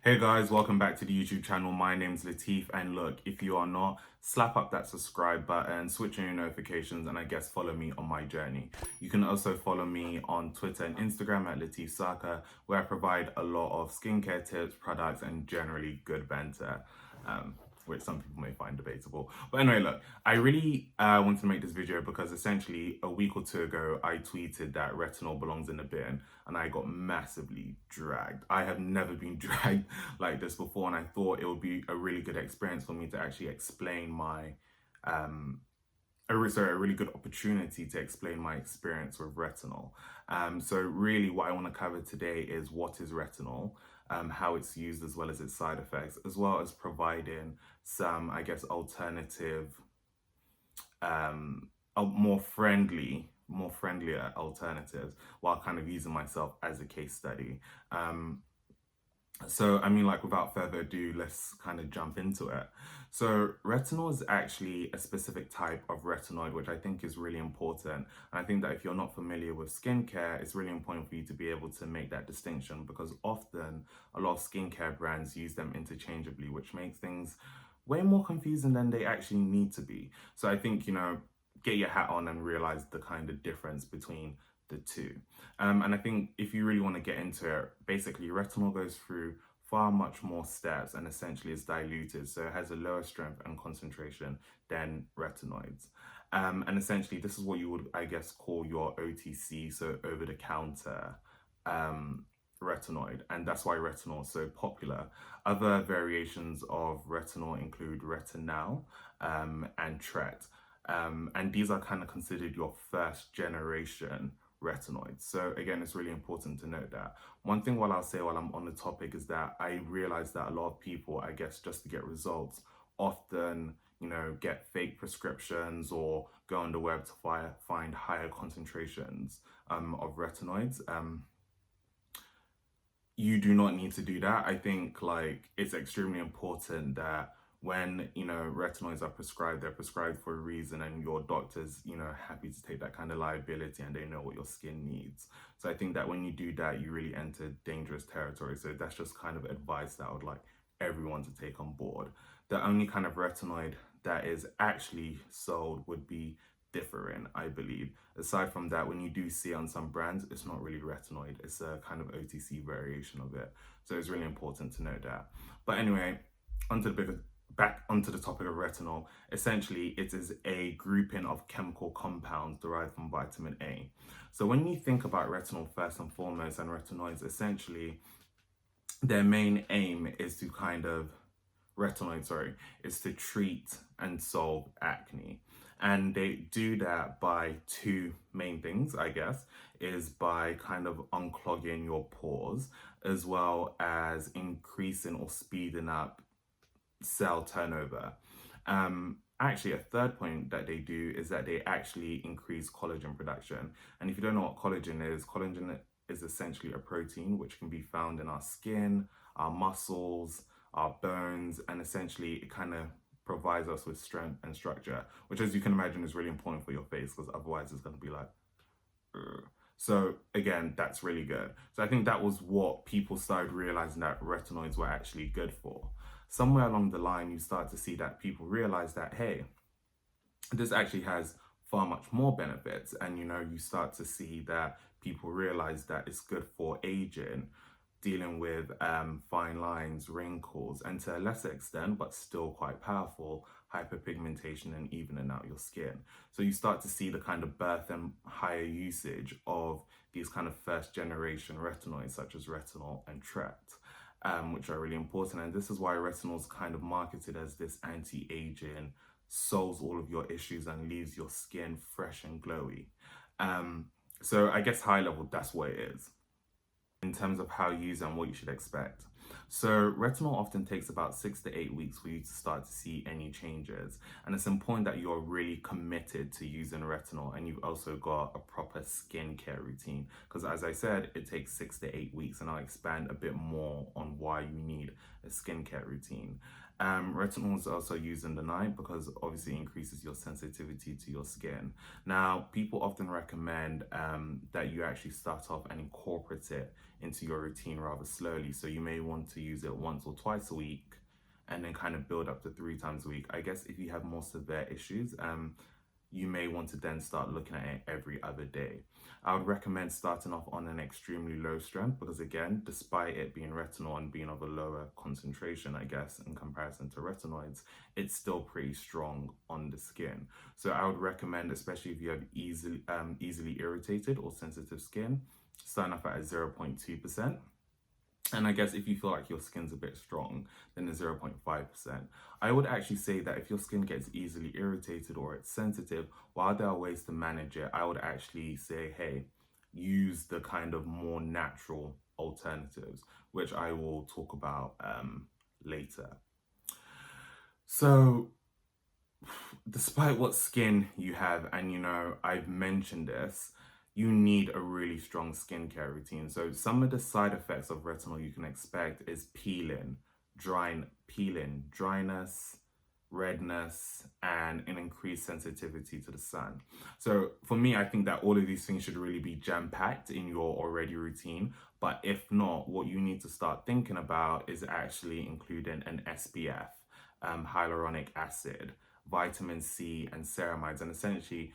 Hey guys, welcome back to the YouTube channel. My name's Lateef, and look, if you are not, slap up that subscribe button, switch on your notifications, and I guess follow me on my journey. You can also follow me on Twitter and Instagram at Lateef Saka, where I provide a lot of skincare tips, products, and generally good banter. Which some people may find debatable. But anyway, look, I really wanted to make this video because essentially a week or two ago, I tweeted that retinol belongs in the bin and I got massively dragged. I have never been dragged like this before, and I thought it would be a really good experience for me to actually explain my, a really good opportunity to explain my experience with retinol. So really what I want to cover today is what is retinol, how it's used as well as its side effects, as well as providing some, I guess, alternative, more friendlier alternatives while kind of using myself as a case study. So, I mean, like, without further ado, let's kind of jump into it. So, retinol is actually a specific type of retinoid, which I think is really important. And I think that if you're not familiar with skincare, it's really important for you to be able to make that distinction, because often a lot of skincare brands use them interchangeably, which makes things way more confusing than they actually need to be. So, I think, get your hat on and realize the kind of difference between the two. And I think if you really want to get into it, basically retinol goes through far much more steps and essentially is diluted, so it has a lower strength and concentration than retinoids. And essentially this is what you would, I guess, call your OTC, so over the counter retinoid, and that's why retinol is so popular. Other variations of retinol include retinol and tret, and these are kind of considered your first generation retinoids. So again, it's really important to note that. One thing while I'm on the topic is that I realize that a lot of people, I guess, just to get results, often, get fake prescriptions or go on the web to find higher concentrations of retinoids. You do not need to do that. I think it's extremely important that when retinoids are prescribed, they're prescribed for a reason, and your doctor's happy to take that kind of liability and they know what your skin needs. So I think that when you do that, you really enter dangerous territory. So that's just kind of advice that I would like everyone to take on board. The only kind of retinoid that is actually sold would be different, I believe. Aside from that, when you do see on some brands, it's not really retinoid, it's a kind of OTC variation of it. So it's really important to know that. But anyway, back onto the topic of retinol. Essentially, it is a grouping of chemical compounds derived from vitamin A. So when you think about retinol first and foremost, and retinoids, essentially their main aim is to is to treat and solve acne. And they do that by two main things, I guess, is by kind of unclogging your pores, as well as increasing or speeding up cell turnover. Actually, a third point that they do is that they actually increase collagen production. And if you don't know what collagen is essentially a protein which can be found in our skin, our muscles, our bones, and essentially it kind of provides us with strength and structure, which, as you can imagine, is really important for your face, because otherwise it's going to be like, ugh. So again, that's really good. So I think that was what people started realizing that retinoids were actually good for. Somewhere along the line, you start to see that people realize that, hey, this actually has far much more benefits. And, you start to see that people realize that it's good for aging, dealing with fine lines, wrinkles, and to a lesser extent, but still quite powerful, hyperpigmentation and evening out your skin. So you start to see the kind of birth and higher usage of these kind of first generation retinoids, such as retinol and tret, which are really important. And this is why retinol is kind of marketed as this anti-aging, solves all of your issues and leaves your skin fresh and glowy. So I guess high level, that's what it is in terms of how you use and what you should expect. So retinol often takes about 6 to 8 weeks for you to start to see any changes. And it's important that you're really committed to using retinol, and you've also got a proper skincare routine. Because as I said, it takes 6 to 8 weeks, and I'll expand a bit more on why you need a skincare routine. Retinol is also used in the night because obviously it increases your sensitivity to your skin. Now, people often recommend that you actually start off and incorporate it into your routine rather slowly. So you may want to use it once or twice a week and then kind of build up to 3 times a week. I guess if you have more severe issues, you may want to then start looking at it every other day. I would recommend starting off on an extremely low strength because, again, despite it being retinol and being of a lower concentration, I guess, in comparison to retinoids, it's still pretty strong on the skin. So I would recommend, especially if you have easily irritated or sensitive skin, starting off at a 0.2%. And I guess if you feel like your skin's a bit strong, then the 0.5%. I would actually say that if your skin gets easily irritated or it's sensitive, while there are ways to manage it, I would actually say, hey, use the kind of more natural alternatives, which I will talk about later. So, despite what skin you have, and I've mentioned this, you need a really strong skincare routine. So some of the side effects of retinol you can expect is dryness, redness, and an increased sensitivity to the sun. So for me, I think that all of these things should really be jam-packed in your already routine. But if not, what you need to start thinking about is actually including an SPF, hyaluronic acid, vitamin C, and ceramides. And essentially,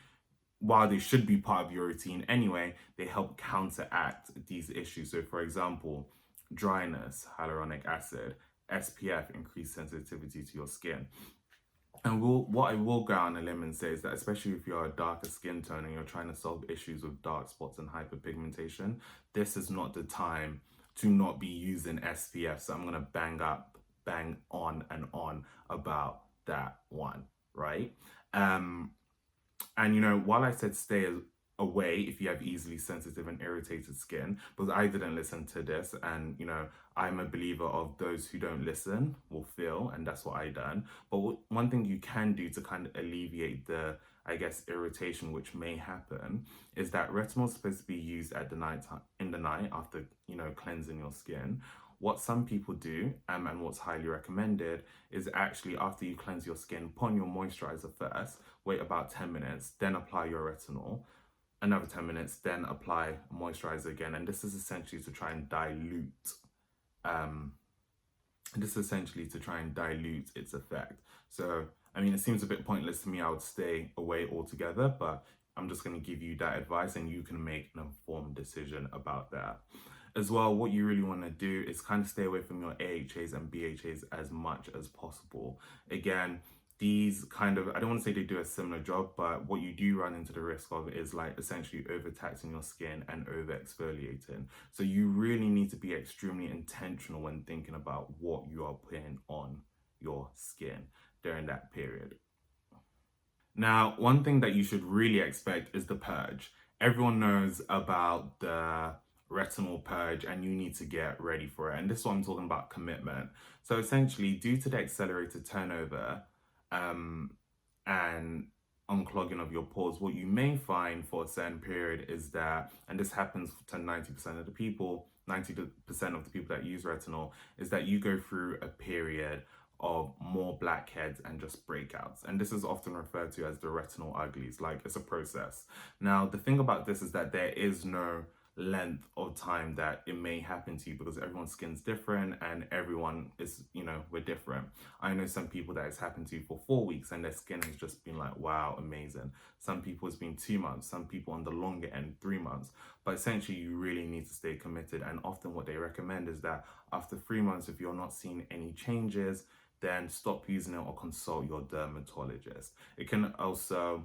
while they should be part of your routine anyway, they help counteract these issues. So for example, dryness, hyaluronic acid, SPF, increased sensitivity to your skin. And what I will go on a limb and say is that, especially if you're a darker skin tone and you're trying to solve issues with dark spots and hyperpigmentation, this is not the time to not be using SPF. So I'm going to bang on and on about that one, right? And while I said stay away if you have easily sensitive and irritated skin, because I didn't listen to this, and I'm a believer of those who don't listen will feel, and that's what I done. But one thing you can do to kind of alleviate the, I guess, irritation which may happen is that retinol is supposed to be used at the night in the night after cleansing your skin. What some people do, and what's highly recommended, is actually after you cleanse your skin, put on your moisturizer first, wait about 10 minutes, then apply your retinol, another 10 minutes, then apply moisturizer again. And this is essentially to try and dilute its effect. So, I mean, it seems a bit pointless to me. I would stay away altogether, but I'm just going to give you that advice and you can make an informed decision about that. As well, what you really want to do is kind of stay away from your AHAs and BHAs as much as possible. Again, these kind of, I don't want to say they do a similar job, but what you do run into the risk of is like essentially overtaxing your skin and over exfoliating. So you really need to be extremely intentional when thinking about what you are putting on your skin during that period. Now, one thing that you should really expect is the purge. Everyone knows about the Retinol Purge and you need to get ready for it. And this is what I'm talking about, commitment. So essentially, due to the accelerated turnover and unclogging of your pores, what you may find for a certain period is that, and this happens to 90% of the people, 90% of the people that use retinol, is that you go through a period of more blackheads and just breakouts. And this is often referred to as the retinol uglies, like it's a process. Now, the thing about this is that there is no length of time that it may happen to you because everyone's skin's different and everyone is, we're different. I know some people that it's happened to for 4 weeks and their skin has just been like, wow, amazing. Some people it's been 2 months, some people on the longer end, 3 months. But essentially you really need to stay committed. And often what they recommend is that after 3 months, if you're not seeing any changes, then stop using it or consult your dermatologist. It can also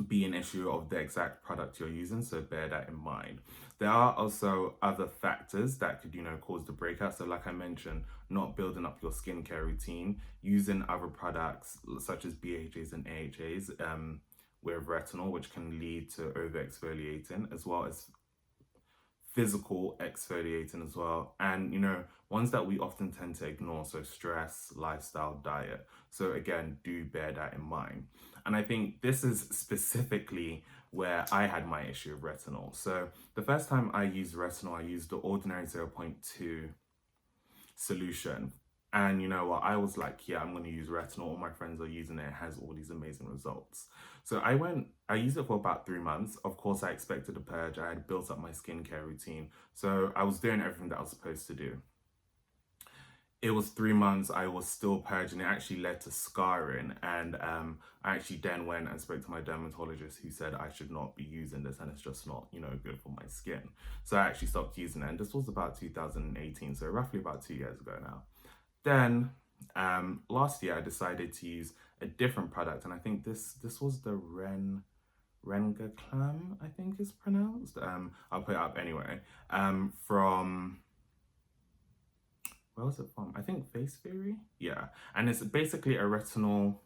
be an issue of the exact product you're using, so bear that in mind. There are also other factors that could, cause the breakout. So like I mentioned, not building up your skincare routine, using other products such as BHAs and AHAs with retinol, which can lead to over exfoliating, as well as physical exfoliating as well, and ones that we often tend to ignore, so stress, lifestyle, diet. So again, do bear that in mind. And I think this is specifically where I had my issue of retinol. So the first time I used retinol, I used the ordinary 0.2 solution. And you know what? I was like, yeah, I'm going to use retinol. All my friends are using it. It has all these amazing results. So I used it for about 3 months. Of course, I expected a purge. I had built up my skincare routine. So I was doing everything that I was supposed to do. It was 3 months, I was still purging. It actually led to scarring. And I actually then went and spoke to my dermatologist, who said I should not be using this and it's just not, good for my skin. So I actually stopped using it. And this was about 2018, so roughly about 2 years ago now. Then last year I decided to use a different product, and I think this was the Renga Clam, I think is pronounced. I'll put it up anyway. From where was it from? I think Face Theory. Yeah, and it's basically a retinol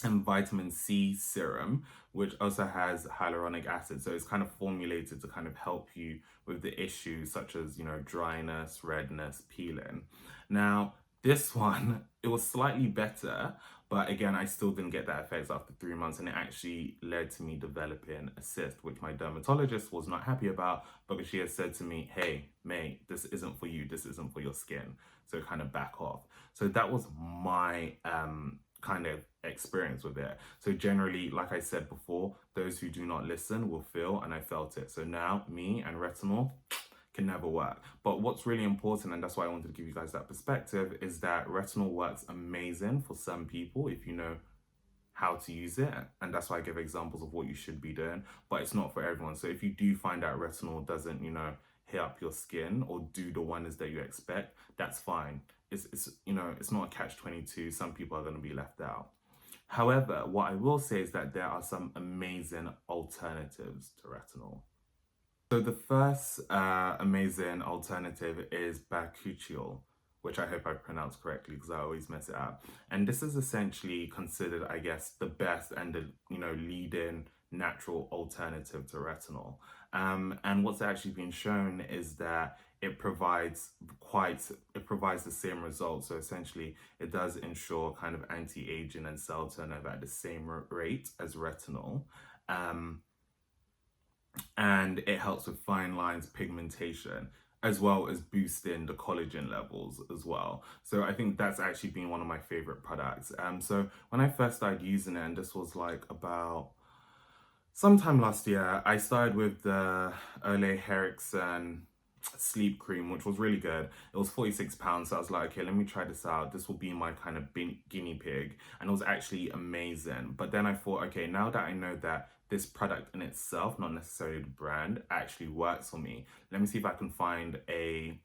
and vitamin C serum, which also has hyaluronic acid. So it's kind of formulated to kind of help you with the issues such as, dryness, redness, peeling. Now, this one, it was slightly better, but again, I still didn't get that effect after 3 months, and it actually led to me developing a cyst, which my dermatologist was not happy about because she has said to me, hey, mate, this isn't for you, this isn't for your skin. So kind of back off. So that was my kind of experience with it. So generally, like I said before, those who do not listen will feel, and I felt it. So now me and retinol can never work. But what's really important, and that's why I wanted to give you guys that perspective, is that retinol works amazing for some people if you know how to use it, and that's why I give examples of what you should be doing, but it's not for everyone. So if you do find out retinol doesn't, hit up your skin or do the wonders that you expect, that's fine. It's not a catch-22. Some people are going to be left out. However, what I will say is that there are some amazing alternatives to retinol. So the first amazing alternative is Bakuchiol, which I hope I pronounced correctly because I always mess it up. And this is essentially considered, I guess, the best and the leading natural alternative to retinol. And what's actually been shown is that it provides the same results. So essentially, it does ensure kind of anti-aging and cell turnover at the same rate as retinol. And it helps with fine lines, pigmentation, as well as boosting the collagen levels as well. So I think that's actually been one of my favorite products. So when I first started using it, and this was like about sometime last year, I started with the Ole Henriksen sleep cream, which was really good. It was £46, so I was like, okay, let me try this out. This will be my kind of guinea pig, and it was actually amazing. But then I thought, okay, now that I know that this product in itself, not necessarily the brand, actually works for me, let me see if I can find a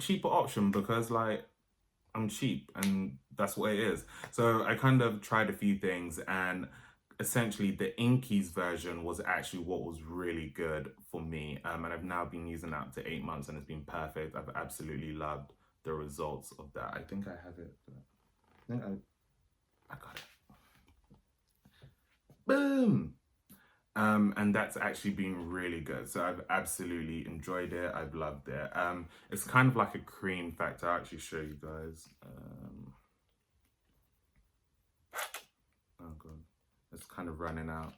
cheaper option, because like I'm cheap and that's what it is. So I kind of tried a few things, and essentially the Inkies version was actually what was really good for me. And I've now been using that to 8 months and it's been perfect. I've absolutely loved the results of that. I think I have it. I think I got it. Boom! And that's actually been really good. So I've absolutely enjoyed it. I've loved it. It's kind of like a cream factor. I'll actually show you guys. Oh god, it's kind of running out.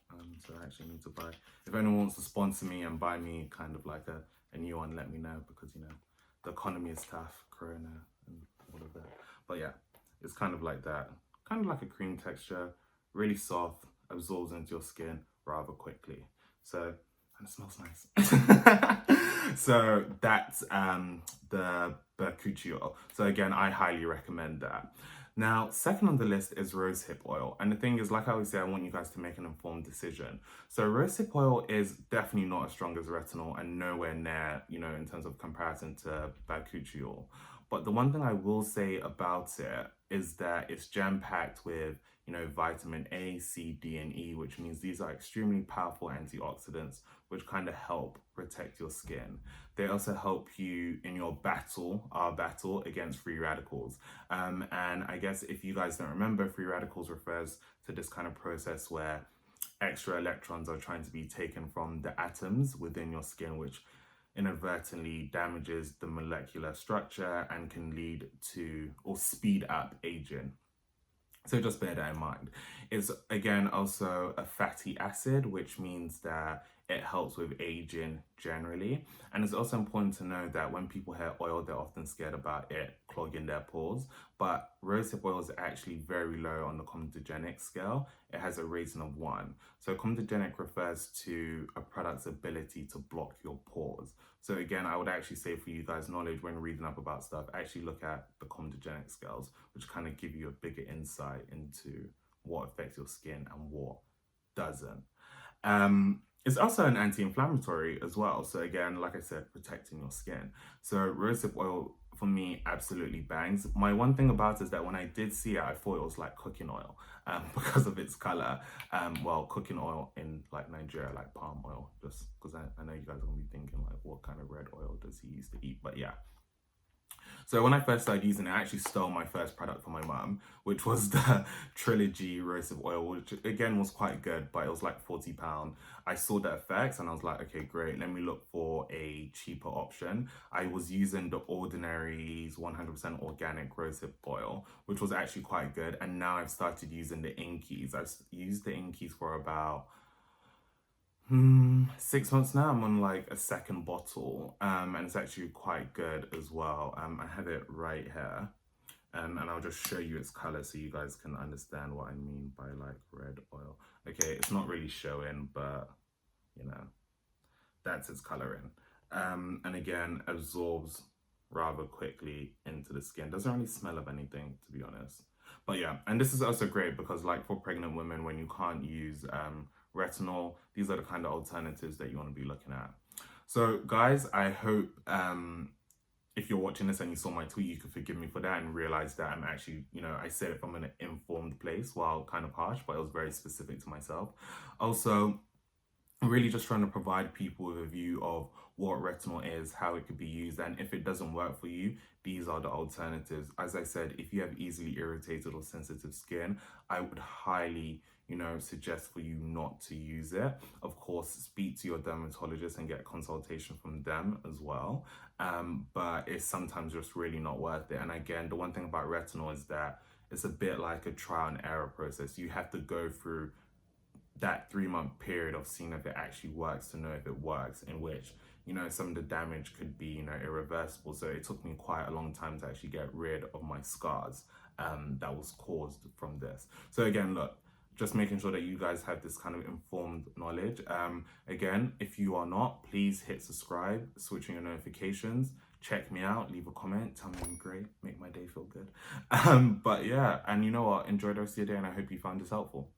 So I actually need to buy. If anyone wants to sponsor me and buy me kind of like a new one, let me know, because the economy is tough, Corona and all of that. But yeah, it's kind of like that. Kind of like a cream texture, really soft, absorbs into your skin rather quickly. So, and it smells nice. So that's the Bakuchiol. So again, I highly recommend that. Now, second on the list is rosehip oil. And the thing is, like I always say, I want you guys to make an informed decision. So rosehip oil is definitely not as strong as retinol and nowhere near, in terms of comparison to Bakuchiol. But the one thing I will say about it is that it's jam-packed with vitamin A, C, D, and E, which means these are extremely powerful antioxidants, which kind of help protect your skin. They also help you in your our battle against free radicals. And I guess if you guys don't remember, free radicals refers to this kind of process where extra electrons are trying to be taken from the atoms within your skin, which inadvertently damages the molecular structure and can lead to or speed up aging. So just bear that in mind. It's again also a fatty acid, which means that it helps with aging generally. And it's also important to know that when people hear oil, they're often scared about it clogging their pores. But rosehip oil is actually very low on the comedogenic scale. It has a rating of 1. So comedogenic refers to a product's ability to block your pores. So again, I would actually say for you guys' knowledge when reading up about stuff, actually look at the comedogenic scales, which kind of give you a bigger insight into what affects your skin and what doesn't. It's also an anti-inflammatory as well. So again, like I said, protecting your skin. So rosehip oil for me absolutely bangs. My one thing about it is that when I did see it, I thought it was like cooking oil because of its color. Well, cooking oil in like Nigeria, like palm oil, just because I know you guys are gonna be thinking like, what kind of red oil does he used to eat? But yeah. So when I first started using it, I actually stole my first product from my mum, which was the Trilogy Rosehip Oil, which again was quite good, but it was like £40. I saw the effects and I was like, okay, great, let me look for a cheaper option. I was using the Ordinary's 100% organic rosehip oil, which was actually quite good. And now I've started using the Inkies. I've used the Inkies for about 6 months now. I'm on like a second bottle, and it's actually quite good as well. I have it right here, and I'll just show you its color so you guys can understand what I mean by like red oil. Okay, it's not really showing, but you know, that's its coloring. And again, absorbs rather quickly into the skin. Doesn't really smell of anything, to be honest. But yeah, and this is also great because like for pregnant women, when you can't use retinol, these are the kind of alternatives that you want to be looking at. So guys, I hope if you're watching this and you saw my tweet, you could forgive me for that and realize that I'm actually, you know, I said it from an informed place, while kind of harsh, but it was very specific to myself. Also, I'm really just trying to provide people with a view of what retinol is, how it could be used, and if it doesn't work for you, these are the alternatives. As I said, if you have easily irritated or sensitive skin, I would highly, you know, suggest for you not to use it. Of course, speak to your dermatologist and get a consultation from them as well. But it's sometimes just really not worth it. And again, the one thing about retinol is that it's a bit like a trial and error process. You have to go through that 3-month period of seeing if it actually works to know if it works, in which, you know, some of the damage could be, you know, irreversible. So it took me quite a long time to actually get rid of my scars that was caused from this. So again, look, just making sure that you guys have this kind of informed knowledge. Again, if you are not, please hit subscribe, switch on your notifications, check me out, leave a comment, tell me I'm great, make my day feel good. But yeah, and you know what, enjoy the rest of your day and I hope you found this helpful.